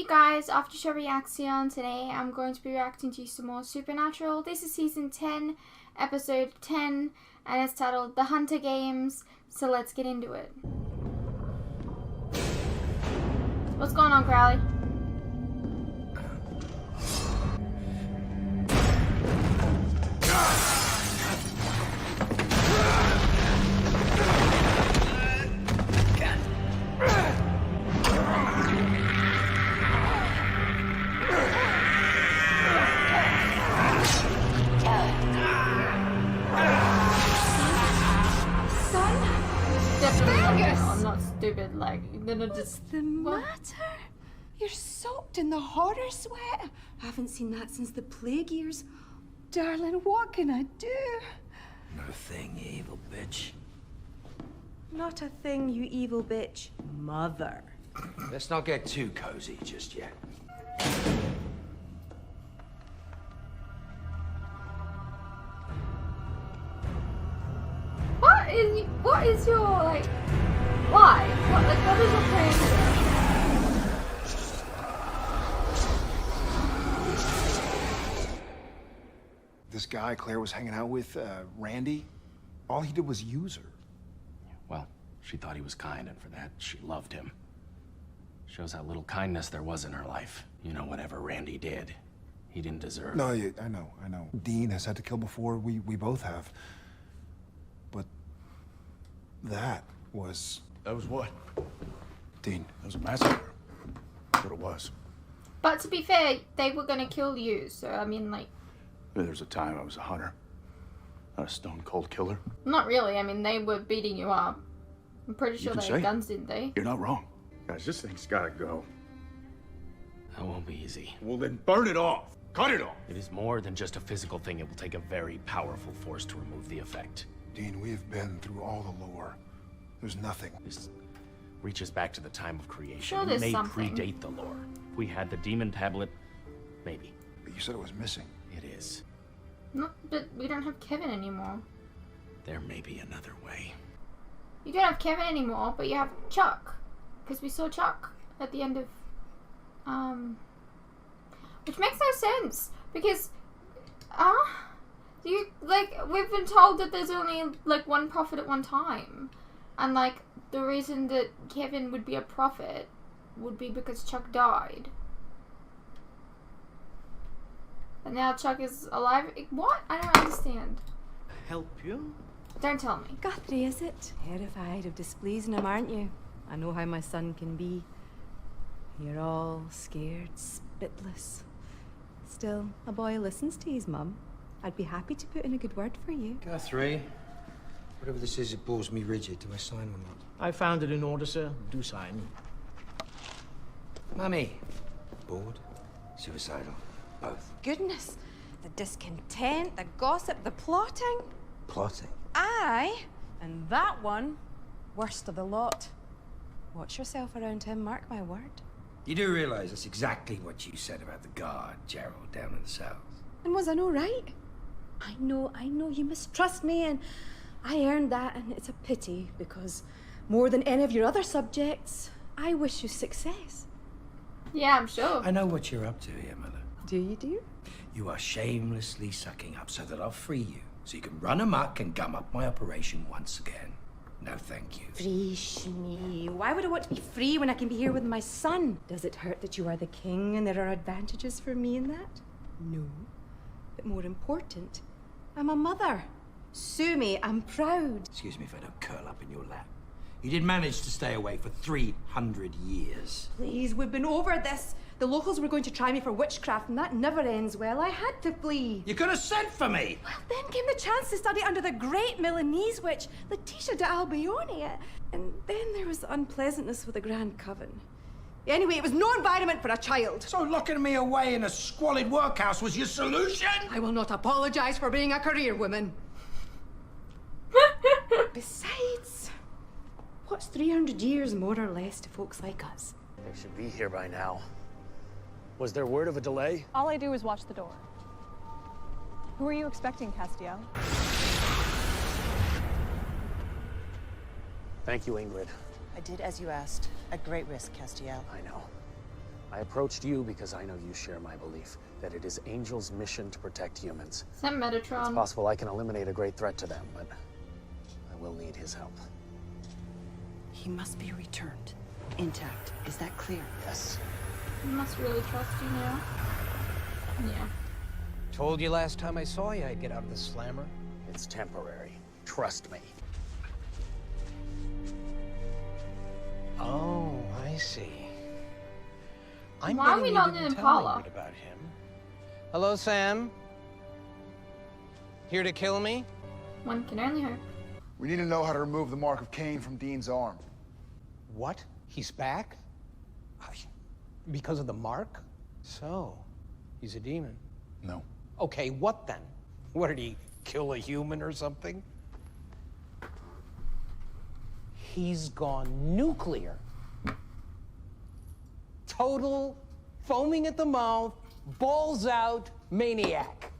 you guys? After show reaction. Today I'm going to be reacting to some more Supernatural. This is season 10, episode 10, and it's titled The Hunter Games. So let's get into it. What's going on, Crowley? I'm not stupid, like, then it just... What's the matter? You're soaked in the horror sweat. I haven't seen that since the plague years. Darling, what can I do? Not a thing, you evil bitch. Not a thing, you evil bitch. Mother. Let's not get too cozy just yet. What is your, like, why? What is your plan here? This guy Claire was hanging out with, Randy, all he did was use her. Well, she thought he was kind, and for that, she loved him. Shows how little kindness there was in her life. You know, whatever Randy did, he didn't deserve. No, yeah, I know. Dean has had to kill before, we both have. But that was what? Dean. That was a massacre. That's what it was. But to be fair, they were gonna kill you, so I mean, like... There was a time I was a hunter, not a stone-cold killer. Not really, I mean, they were beating you up. I'm pretty sure they had guns, didn't they? You're not wrong. Guys, this thing's gotta go. That won't be easy. Well, then burn it off. Cut it off. It is more than just a physical thing. It will take a very powerful force to remove the effect. Dean, we have been through all the lore. There's nothing. This reaches back to the time of creation. Sure, It there's may something. predate the lore. If we had the demon tablet, maybe. But you said it was missing. It is. No, but we don't have Kevin anymore. There may be another way. You don't have Kevin anymore, but you have Chuck. Because we saw Chuck at the end of... Which makes no sense. Because... we've been told that there's only, like, one prophet at one time. And, like, the reason that Kevin would be a prophet would be because Chuck died. And now Chuck is alive? What? I don't understand. Help you? Don't tell me. Guthrie, is it? Terrified of displeasing him, aren't you? I know how my son can be. You're all scared, spitless. Still, a boy listens to his mum. I'd be happy to put in a good word for you. Guthrie, whatever this is, it bores me rigid. Do I sign or not? I found it in order, sir. Do sign. Mummy. Bored? Suicidal? Both. Goodness, the discontent, the gossip, the plotting. Plotting? Aye, and that one, worst of the lot. Watch yourself around him, mark my word. You do realise that's exactly what you said about the guard, Gerald, down in the south. And was I no right? I know, you mistrust me, and I earned that, and it's a pity, because more than any of your other subjects, I wish you success. Yeah, I'm sure. I know what you're up to here, Mother. Do you do? You are shamelessly sucking up so that I'll free you, so you can run amok and gum up my operation once again. No, thank you. Freesh me. Why would I want to be free when I can be here with my son? Does it hurt that you are the king and there are advantages for me in that? No. But more important, I'm a mother. Sue me, I'm proud. Excuse me if I don't curl up in your lap. You did manage to stay away for 300 years. Please, we've been over this. The locals were going to try me for witchcraft, and that never ends well. I had to flee. You could have sent for me! Well, then came the chance to study under the great Milanese witch, Letitia de Albione. And then there was the unpleasantness with the Grand Coven. Anyway, it was no environment for a child. So locking me away in a squalid workhouse was your solution? I will not apologize for being a career woman. Besides, what's 300 years more or less to folks like us? They should be here by now. Was there word of a delay? All I do is watch the door. Who are you expecting, Castiel? Thank you, Ingrid. I did as you asked. At great risk, Castiel. I know. I approached you because I know you share my belief that it is Angel's mission to protect humans. Is that Metatron? It's possible I can eliminate a great threat to them, but I will need his help. He must be returned intact. Is that clear? Yes. You must really trust you now. Yeah. Told you last time I saw you I'd get out of the slammer. It's temporary. Trust me. Oh, I see. I'm Why are betting we you not didn't in tell Impala? anyone about him. Hello, Sam. Here to kill me? One can only hope. We need to know how to remove the mark of Cain from Dean's arm. What? He's back? Because of the mark? So, he's a demon. No. Okay, what then? What, did he kill a human or something? He's gone nuclear. Total, foaming at the mouth, balls out, maniac.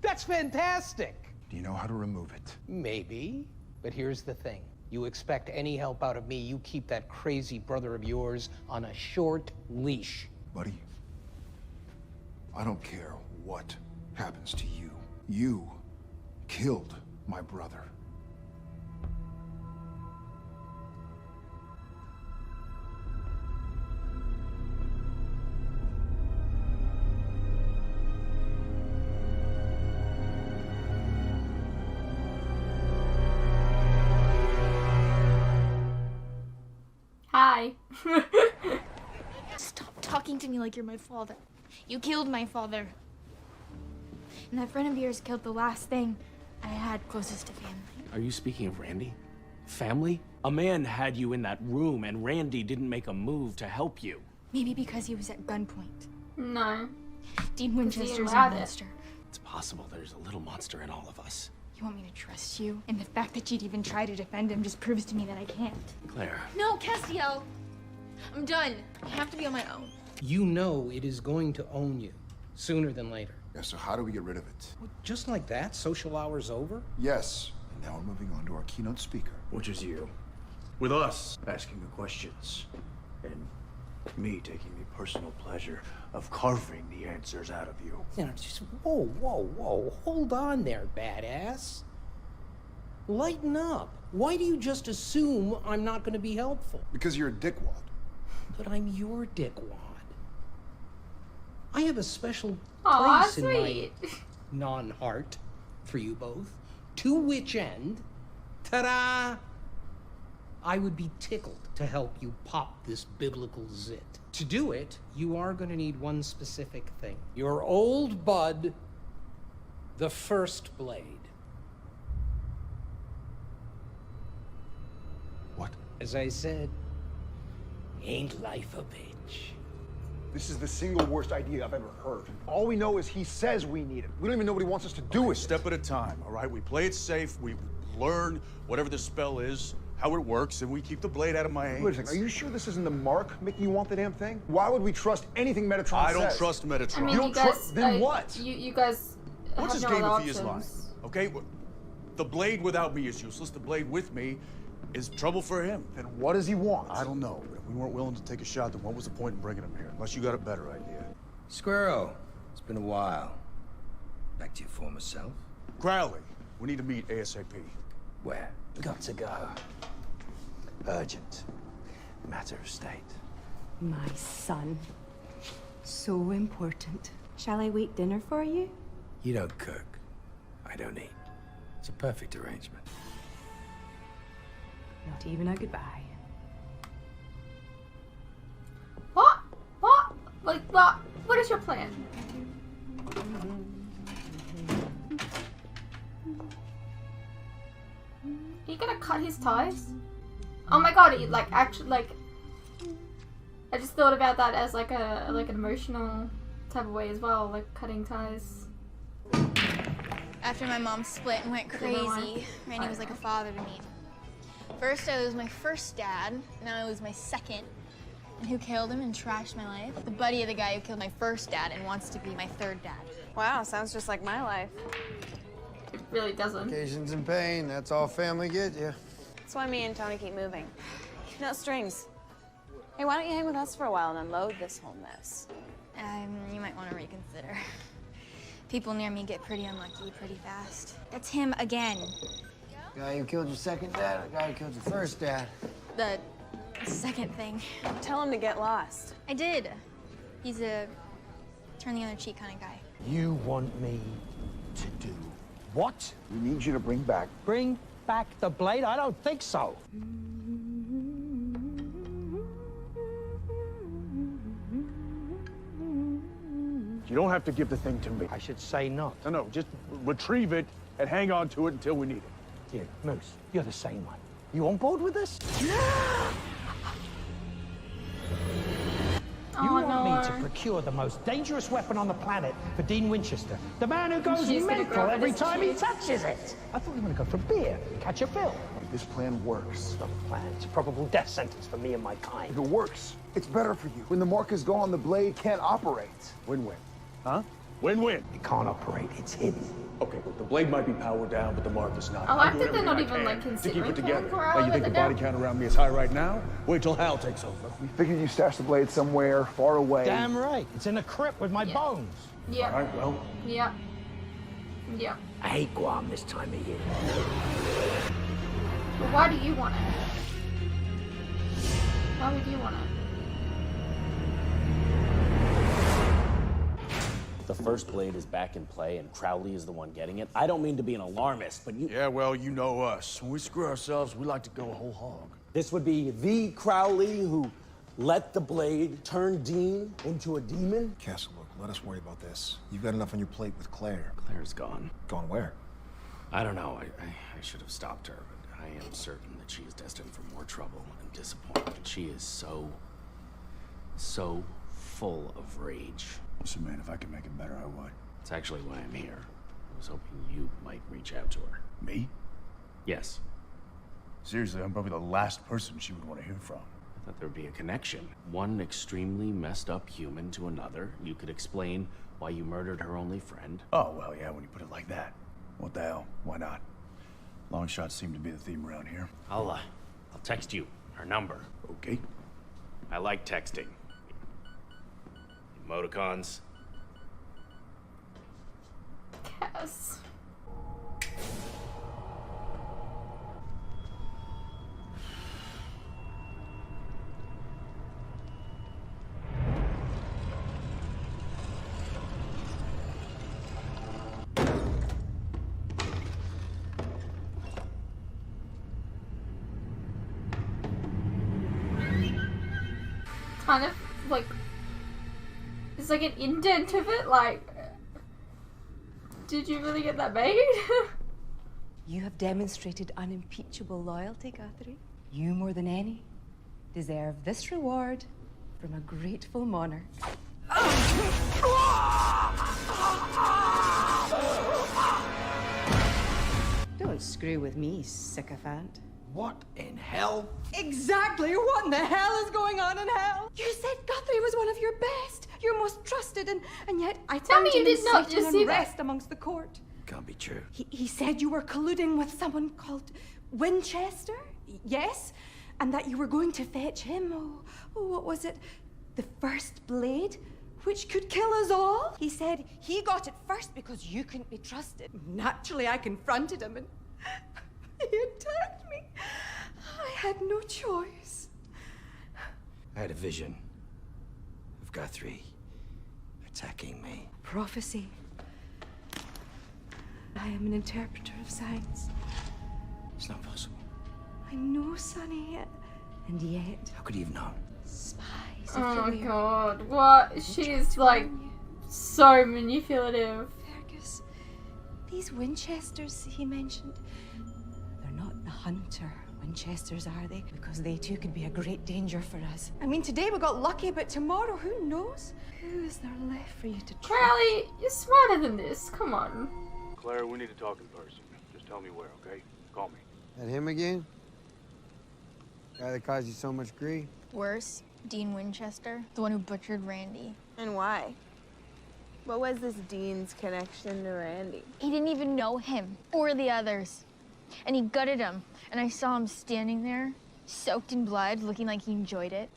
That's fantastic. Do you know how to remove it? Maybe, but here's the thing. You expect any help out of me, you keep that crazy brother of yours on a short leash. Buddy, I don't care what happens to you. You killed my brother. Hi. Stop talking to me like you're my father. You killed my father. And that friend of yours killed the last thing I had closest to family. Are you speaking of Randy? Family? A man had you in that room and Randy didn't make a move to help you. Maybe because he was at gunpoint. No. Dean Winchester's a allowed it. monster. It's possible there's a little monster in all of us. You want me to trust you? And the fact that you'd even try to defend him just proves to me that I can't. Claire. No, Castiel! I'm done. I have to be on my own. You know it is going to own you, sooner than later. Yeah, so how do we get rid of it? Just like that, social hour's over? Yes. And now we're moving on to our keynote speaker. Which is you. With us asking the questions. And me taking the personal pleasure of carving the answers out of you. You know, just whoa. Hold on there, badass. Lighten up. Why do you just assume I'm not going to be helpful? Because you're a dickwad. But I'm your dickwad. I have a special Aw, place in my sweet. non-heart for you both. To which end, ta-da! I would be tickled to help you pop this biblical zit. To do it, you are going to need one specific thing. Your old bud, the first blade. What? As I said, ain't life a bitch? This is the single worst idea I've ever heard. All we know is he says we need it. We don't even know what he wants us to do with it. Step at a time, all right? We play it safe, we learn whatever the spell is, how it works, and we keep the blade out of my hands. Wait a second, are you sure this isn't the mark making you want the damn thing? Why would we trust anything Metatron says? I don't trust Metatron. I mean, You you don't guys. trust- then what? You guys. What's have his no game other if he is lying? options. Okay? The blade without me is useless. The blade with me is trouble for him. Then what does he want? I don't know. But if we weren't willing to take a shot, then what was the point in bringing him here? Unless you got a better idea. Squirrel, it's been a while. Back to your former self? Crowley, we need to meet ASAP. Where? Got to go. Urgent. Matter of state. My son. So important. Shall I wait dinner for you? You don't cook. I don't eat. It's a perfect arrangement. Not even a goodbye. What? What? Like what? What is your plan? Are you gonna cut his ties? Oh my god! He, like actually like. I just thought about that as like an emotional type of way as well, like cutting ties. After my mom split and went crazy, Randy was like a father to me. First, I was my first dad. Now I was my second. And who killed him and trashed my life? The buddy of the guy who killed my first dad and wants to be my third dad. Wow, sounds just like my life. It really doesn't. Occasions and pain, that's all family gets you. That's why me and Tony keep moving. No strings. Hey, why don't you hang with us for a while and unload this whole mess? You might want to reconsider. People near me get pretty unlucky pretty fast. That's him again. Guy who killed your second dad or the guy who killed your first dad? The second thing. Tell him to get lost. I did. He's a turn the other cheek kind of guy. You want me to do what? We need you to bring back the blade? I don't think so. You don't have to give the thing to me. I should say not. No, just retrieve it and hang on to it until we need it. Here, Moose, you're the same one. You on board with this? You want me to procure the most dangerous weapon on the planet for Dean Winchester, the man who goes mental every time he touches it. I thought you were going to go for beer, catch a bill. This plan works. It's not a plan. It's a probable death sentence for me and my kind. If it works, it's better for you. When the mark is gone, the blade can't operate. Win-win. Huh? Win-win. It can't operate. It's hidden. Okay, look, the blade might be powered down, but the mark is not. I like I'll do that they're everything not I even, like, can considering to keep it killing together. for Now, you hours think the at body now? count around me is high right now? Wait till Hal takes over. We figured you stashed the blade somewhere far away. Damn right. It's in a crypt with my bones. Yeah. All right, well. Yeah. Yeah. I hate Guam this time of year. But why do you want it? Why would you want it? The first blade is back in play and Crowley is the one getting it. I don't mean to be an alarmist, but you... Yeah, well, you know us. When we screw ourselves, we like to go whole hog. This would be the Crowley who let the blade turn Dean into a demon? Castle, look, let us worry about this. You've got enough on your plate with Claire. Claire's gone. Gone where? I don't know. I should have stopped her, but I am certain that she is destined for more trouble and disappointment. She is so full of rage. Listen, man, if I could make it better, I would. It's actually why I'm here. I was hoping you might reach out to her. Me? Yes. Seriously, I'm probably the last person she would want to hear from. I thought there would be a connection. One extremely messed up human to another. You could explain why you murdered her only friend. Oh, well, yeah, when you put it like that. What the hell? Why not? Long shots seem to be the theme around here. I'll text you her number. Okay. I like texting. Emoticons. Cass. Kind of like it's like an indent of it, like did you really get that made? You have demonstrated unimpeachable loyalty, Guthrie. You, more than any, deserve this reward from a grateful monarch. Don't screw with me, sycophant. What in hell? Exactly what in the hell is going on in hell? You said Guthrie was one of your best, your most trusted, and yet I found you him did not inciting just say that. unrest amongst the court. Can't be true. He said you were colluding with someone called Winchester, yes, and that you were going to fetch him. Oh, what was it? The first blade, which could kill us all? He said he got it first because you couldn't be trusted. Naturally, I confronted him and he attacked me. I had no choice. I had a vision of Guthrie attacking me. Prophecy. I am an interpreter of signs. It's not possible. I know, Sonny, and yet... How could he have known? Spies. Oh my god, what? She's like so manipulative. Fergus, these Winchesters he mentioned, they're not the hunter Winchesters, are they? Because they too could be a great danger for us. I mean, today we got lucky, but tomorrow, who knows? Who is there left for you to trust? Crowley, you're smarter than this. Come on. Claire, we need to talk in person. Just tell me where, okay? Call me. That him again? Guy that caused you so much grief? Worse, Dean Winchester, the one who butchered Randy. And why? What was this Dean's connection to Randy? He didn't even know him or the others. And he gutted him, and I saw him standing there, soaked in blood, looking like he enjoyed it.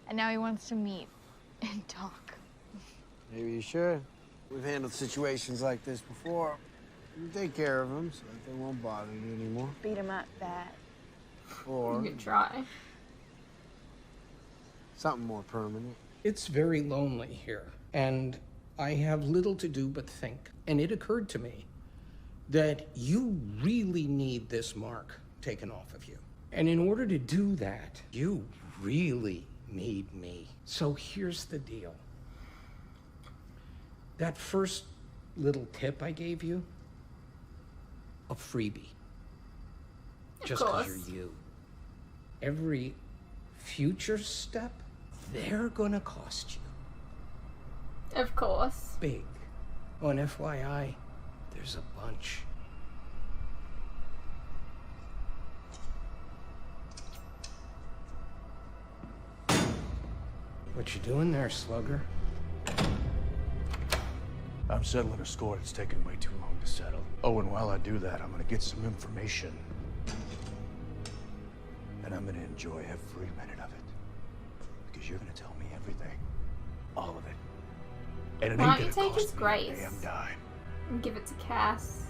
And now he wants to meet and talk. Maybe you should. We've handled situations like this before. You take care of them so that they won't bother you anymore. Beat him up bad. Or You could try. something more permanent. It's very lonely here, and I have little to do but think. And it occurred to me that you really need this mark taken off of you. And in order to do that, you really need me. So here's the deal. That first little tip I gave you, a freebie. Just because you're you. Every future step, they're gonna cost you. Of course. Big. Oh, and FYI, there's a bunch. What you doing there, slugger? I'm settling a score that's taken way too long to settle. Oh, and while I do that, I'm gonna get some information. And I'm gonna enjoy every minute of it. Because you're gonna tell me everything. All of it. And it Why ain't don't you gonna take cost his me a grace damn dime. and give it to Cass?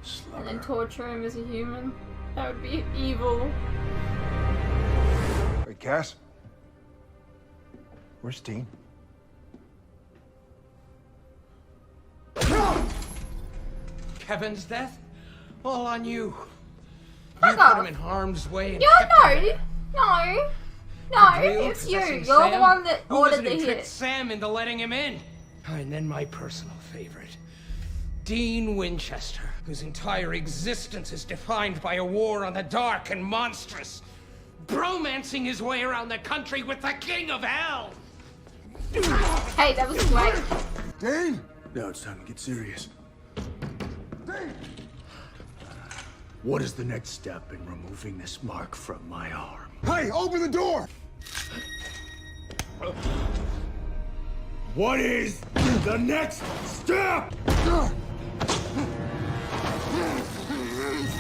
Slugger. And then torture him as a human? That would be evil. Hey, Cass? Where's Dean? Kevin's death? All on you. Fuck You off. put him in harm's way and No, kept him no, there. no, Real it's you. possessing You're the Sam? one that Who was ordered it the who tricked hit. Sam into letting him in? And then my personal favorite, Dean Winchester, whose entire existence is defined by a war on the dark and monstrous, bromancing his way around the country with the king of hell. Hey, that was great. Dean! Now it's time to get serious. Dean! What is the next step in removing this mark from my arm? Hey, open the door! What is the next step?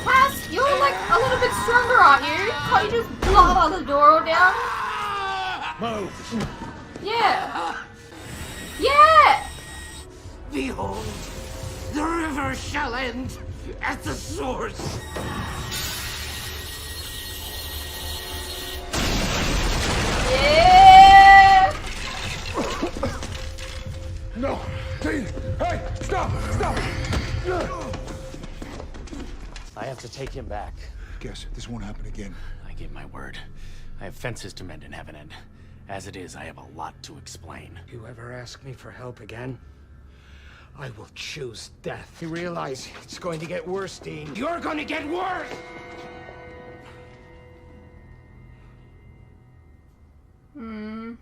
Cass, you're like a little bit stronger, aren't you? Can't you just blow the door all down? Move. Yeah. Yeah! Behold, the river shall end at the source. Yeah! No! Dean! Hey! Stop! Stop! I have to take him back. Guess this won't happen again. I give my word. I have fences to mend in heaven, and as it is, I have a lot to explain. You ever ask me for help again? I will choose death. You realize it's going to get worse, Dean. You're going to get worse! Remember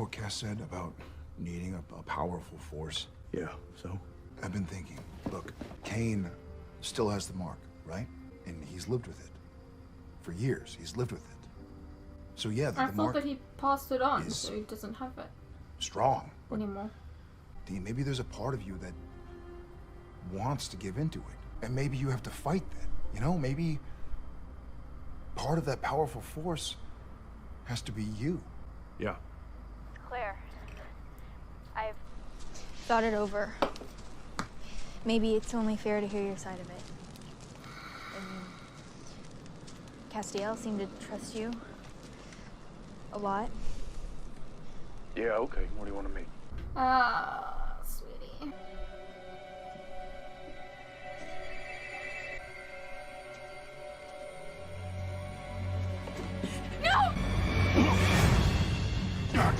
what Cass said about needing a powerful force? Yeah, so? I've been thinking. Look, Kane still has the mark, right? And he's lived with it. For years, he's lived with it. So yeah, I the thought mark that he passed it on, is so he doesn't have it strong. But anymore. Dean, maybe there's a part of you that wants to give into it. And maybe you have to fight that. You know, maybe part of that powerful force has to be you. Yeah. Claire, I've thought it over. Maybe it's only fair to hear your side of it. Castiel seemed to trust you a lot. Yeah, okay. What do you want to meet? Sweetie. No! No!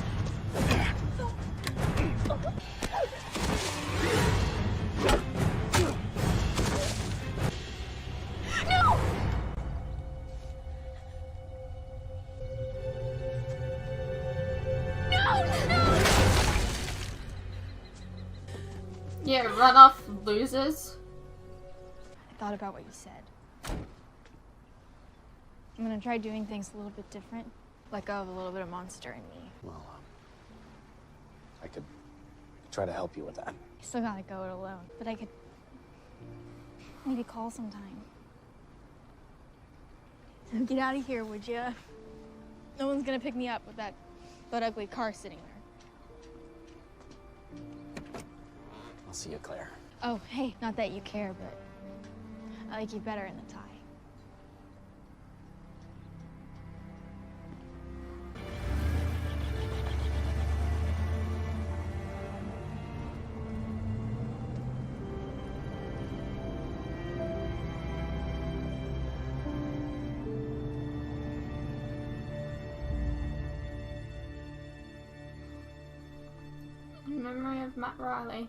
Yeah, run off losers. I thought about what you said. I'm gonna try doing things a little bit different. Let go of a little bit of monster in me. Well, I could try to help you with that. I still gotta go it alone, but I could maybe call sometime. So get out of here, would ya? No one's gonna pick me up with that that ugly car sitting there. I'll see you, Claire. Oh, hey, not that you care, but I like you better in the tie. In memory of Matt Riley.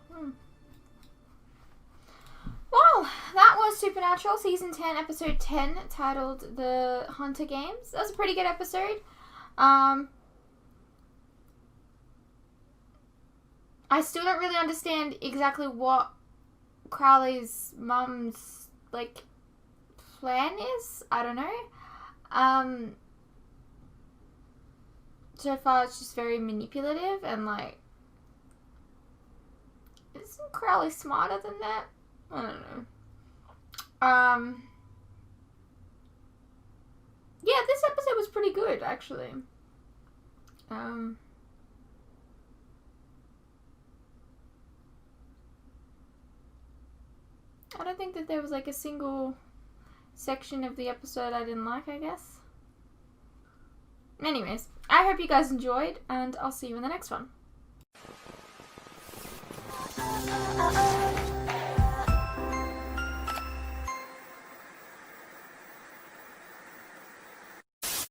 Well, that was Supernatural Season 10, Episode 10, titled The Hunter Games. That was a pretty good episode. I still don't really understand exactly what Crowley's mum's, like, plan is. I don't know. So far it's just very manipulative and, like, isn't Crowley smarter than that? I don't know. Yeah, this episode was pretty good, actually. I don't think that there was like a single section of the episode I didn't like, I guess. Anyways, I hope you guys enjoyed, and I'll see you in the next one.